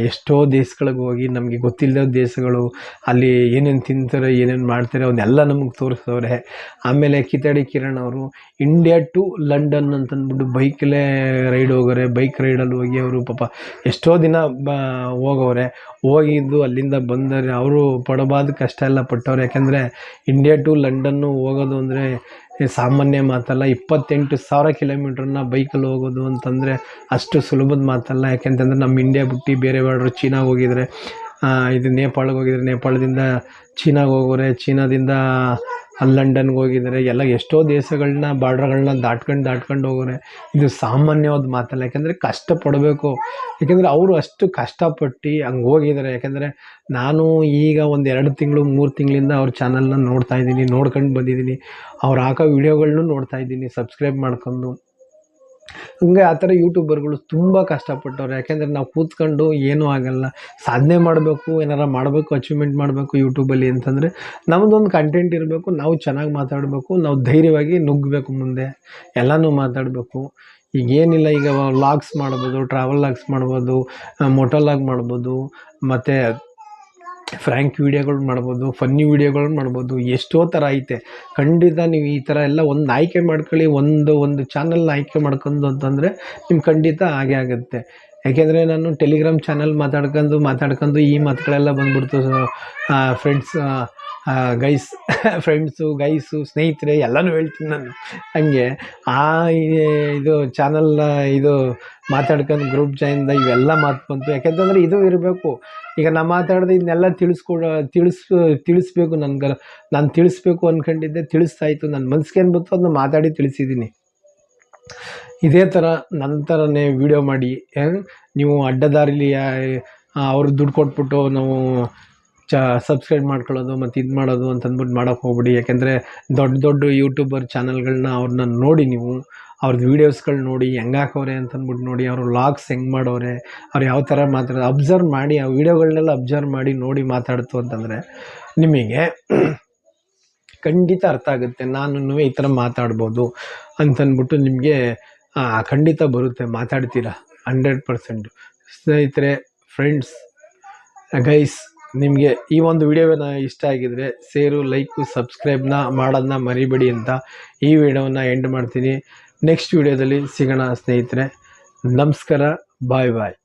ಎಷ್ಟೋ ದೇಶಗಳಿಗೆ ಹೋಗಿ ನಮಗೆ ಗೊತ್ತಿಲ್ಲದ ದೇಶಗಳು, ಅಲ್ಲಿ ಏನೇನು ತಿಂತಾರೆ, ಏನೇನು ಮಾಡ್ತಾರೆ ಅವನ್ನೆಲ್ಲ ನಮಗೆ ತೋರಿಸವ್ರೆ. ಆಮೇಲೆ ಕಿತಾಡಿ ಕಿರಣ್ ಅವರು ಇಂಡಿಯಾ ಟು ಲಂಡನ್ ಅಂತಂದ್ಬಿಟ್ಟು ಬೈಕಲ್ಲೇ ರೈಡ್ ಹೋಗೋರೆ. ಬೈಕ್ ರೈಡಲ್ಲಿ ಹೋಗಿ ಅವರು ಪಾಪ ಎಷ್ಟೋ ದಿನ ಹೋಗವ್ರೆ. ಹೋಗಿದ್ದು ಅಲ್ಲಿಂದ ಬಂದರೆ ಅವರು ಪಡಬಾದ ಕಷ್ಟ ಎಲ್ಲ ಪಟ್ಟವ್ರು. ಯಾಕೆಂದರೆ ಇಂಡಿಯಾ ಟು ಲಂಡನ್ನು ಹೋಗೋದು ಅಂದರೆ ಸಾಮಾನ್ಯ ಮಾತಲ್ಲ. 28,000 ಕಿಲೋಮೀಟ್ರನ್ನ ಬೈಕಲ್ಲಿ ಹೋಗೋದು ಅಂತಂದರೆ ಅಷ್ಟು ಸುಲಭದ ಮಾತಲ್ಲ. ಯಾಕೆಂತಂದರೆ ನಮ್ಮ ಇಂಡಿಯಾ ಬಿಟ್ಟು ಬೇರೆ ಬಾರ್ಡ್ರು ಚೀನಾಗೆ ಹೋಗಿದ್ದಾರೆ, ಇದು ನೇಪಾಳಿಗೆ ಹೋಗಿದ್ದಾರೆ, ನೇಪಾಳದಿಂದ ಚೀನಾಗೆ ಹೋಗೋರೆ, ಚೀನಾದಿಂದ ಲಂಡನ್ಗೆ ಹೋಗಿದ್ದಾರೆ. ಎಲ್ಲ ಎಷ್ಟೋ ದೇಶಗಳನ್ನ, ಬಾರ್ಡ್ರ್ಗಳನ್ನ ದಾಟ್ಕೊಂಡು ಹೋಗೋರೆ. ಇದು ಸಾಮಾನ್ಯವಾದ ಮಾತಲ್ಲ. ಯಾಕೆಂದರೆ ಕಷ್ಟಪಡಬೇಕು. ಯಾಕೆಂದರೆ ಅವರು ಅಷ್ಟು ಕಷ್ಟಪಟ್ಟು ಹಂಗೆ ಹೋಗಿದ್ದಾರೆ. ಯಾಕೆಂದರೆ ನಾನು ಈಗ ಒಂದು 2 ತಿಂಗಳು 3 ತಿಂಗಳಿಂದ ಅವ್ರ ಚಾನಲ್ನ ನೋಡ್ತಾಯಿದ್ದೀನಿ, ನೋಡ್ಕೊಂಡು ಬಂದಿದ್ದೀನಿ. ಅವ್ರು ಹಾಕೋ ವೀಡಿಯೋಗಳನ್ನೂ ನೋಡ್ತಾಯಿದ್ದೀನಿ ಸಬ್ಸ್ಕ್ರೈಬ್ ಮಾಡ್ಕೊಂಡು. ಹಂಗೆ ಆ ಥರ ಯೂಟ್ಯೂಬರ್ಗಳು ತುಂಬ ಕಷ್ಟಪಟ್ಟವ್ರು. ಯಾಕೆಂದರೆ ನಾವು ಕೂತ್ಕೊಂಡು ಏನೂ ಆಗಲ್ಲ. ಸಾಧನೆ ಮಾಡಬೇಕು, ಏನಾರು ಮಾಡಬೇಕು, ಅಚೀವ್ಮೆಂಟ್ ಮಾಡಬೇಕು ಯೂಟ್ಯೂಬಲ್ಲಿ ಅಂತಂದರೆ ನಮ್ಮದೊಂದು ಕಂಟೆಂಟ್ ಇರಬೇಕು. ನಾವು ಚೆನ್ನಾಗಿ ಮಾತಾಡಬೇಕು, ನಾವು ಧೈರ್ಯವಾಗಿ ನುಗ್ಗಬೇಕು, ಮುಂದೆ ಎಲ್ಲನೂ ಮಾತಾಡಬೇಕು. ಈಗೇನಿಲ್ಲ, ಈಗ ವ್ಲಾಗ್ಸ್ ಮಾಡ್ಬೋದು, ಟ್ರಾವೆಲ್ ವ್ಲಾಗ್ಸ್ ಮಾಡ್ಬೋದು, ಮೋಟೋ ವ್ಲಾಗ್ ಮಾಡ್ಬೋದು, ಮತ್ತು ಫ್ರ್ಯಾಂಕ್ ವೀಡಿಯೋಗಳು ಮಾಡ್ಬೋದು, ಫನ್ನಿ ವೀಡಿಯೋಗಳು ಮಾಡ್ಬೋದು. ಎಷ್ಟೋ ಥರ ಐತೆ. ಖಂಡಿತ ನೀವು ಈ ಥರ ಎಲ್ಲ ಒಂದು ಆಯ್ಕೆ ಮಾಡ್ಕೊಳ್ಳಿ. ಒಂದು ಚಾನಲ್ನ ಆಯ್ಕೆ ಮಾಡ್ಕೊಂಡು ಅಂತಂದರೆ ನಿಮ್ಗೆ ಖಂಡಿತ ಆಗೇ ಆಗುತ್ತೆ. ಯಾಕೆಂದರೆ ನಾನು ಟೆಲಿಗ್ರಾಮ್ ಚಾನಲ್ ಮಾತಾಡ್ಕೊಂಡು ಈ ಮಾತುಗಳೆಲ್ಲ ಬಂದ್ಬಿಡ್ತು. ಫ್ರೆಂಡ್ಸ್, ಗೈಸು, ಸ್ನೇಹಿತರೆ ಎಲ್ಲನೂ ಹೇಳ್ತೀನಿ ನಾನು. ಹಂಗೆ ಇದು ಚಾನಲ್ನ ಇದು ಮಾತಾಡ್ಕೊಂಡು ಗ್ರೂಪ್ ಜಾಯಿನ್ದ ಇವೆಲ್ಲ ಮಾತು ಬಂತು. ಯಾಕೆಂತಂದರೆ ಇದು ಇರಬೇಕು. ಈಗ ನಾನು ಮಾತಾಡಿದೆ ಇದನ್ನೆಲ್ಲ ತಿಳಿಸ್ಬೇಕು. ನಾನು ತಿಳಿಸ್ಬೇಕು ಅಂದ್ಕೊಂಡಿದ್ದೆ, ತಿಳಿಸ್ತಾಯಿತ್ತು. ನನ್ನ ಮನಸ್ಸಿಗೆ ಏನು ಬಂತು ಅದನ್ನ ಮಾತಾಡಿ ತಿಳಿಸಿದ್ದೀನಿ. ಇದೇ ಥರ ನನ್ನ ಥರನೇ ವೀಡಿಯೋ ಮಾಡಿ ನೀವು ಅಡ್ಡದಾರಿಲಿ ಅವರು ದುಡ್ಡು ಕೊಟ್ಬಿಟ್ಟು ನಾವು ಸಬ್ಸ್ಕ್ರೈಬ್ ಮಾಡ್ಕೊಳ್ಳೋದು ಮತ್ತು ಇದು ಮಾಡೋದು ಅಂತಂದ್ಬಿಟ್ಟು ಮಾಡೋಕ್ಕೆ ಹೋಗ್ಬಿಡಿ. ಯಾಕೆಂದರೆ ದೊಡ್ಡ ಯೂಟ್ಯೂಬರ್ ಚಾನಲ್ಗಳನ್ನ ಅವ್ರನ್ನ ನೋಡಿ, ನೀವು ಅವ್ರದ್ದು ವೀಡಿಯೋಸ್ಗಳು ನೋಡಿ ಹೆಂಗೆ ಹಾಕೋರೆ ಅಂತಂದ್ಬಿಟ್ಟು ನೋಡಿ. ಅವರು ವ್ಲಾಗ್ಸ್ ಹೆಂಗೆ ಮಾಡೋರೆ, ಅವ್ರು ಯಾವ ಥರ ಮಾತಾಡೋದು ಅಬ್ಸರ್ವ್ ಮಾಡಿ, ಆ ವೀಡಿಯೋಗಳನ್ನೆಲ್ಲ ಅಬ್ಸರ್ವ್ ಮಾಡಿ ನೋಡಿ ಮಾತಾಡ್ತು ಅಂತಂದರೆ ನಿಮಗೆ ಖಂಡಿತ ಅರ್ಥ ಆಗುತ್ತೆ. ನಾನು ಈ ಥರ ಮಾತಾಡ್ಬೋದು ಅಂತಂದ್ಬಿಟ್ಟು ನಿಮಗೆ ಖಂಡಿತ ಬರುತ್ತೆ, ಮಾತಾಡ್ತೀರಾ 100%. ಸ್ನೇಹಿತರೆ, ಫ್ರೆಂಡ್ಸ್, ಗೈಸ್, ನಿಮಗೆ ಈ ಒಂದು ವಿಡಿಯೋನ ಇಷ್ಟ ಆಗಿದರೆ ಶೇರು, ಲೈಕು, ಸಬ್ಸ್ಕ್ರೈಬ್ನ ಮಾಡೋದನ್ನ ಮರಿಬೇಡಿ ಅಂತ ಈ ವಿಡಿಯೋನ ಎಂಡ್ ಮಾಡ್ತೀನಿ. ನೆಕ್ಸ್ಟ್ ವಿಡಿಯೋದಲ್ಲಿ ಸಿಗೋಣ ಸ್ನೇಹಿತರೆ. ನಮಸ್ಕಾರ, ಬಾಯ್ ಬಾಯ್.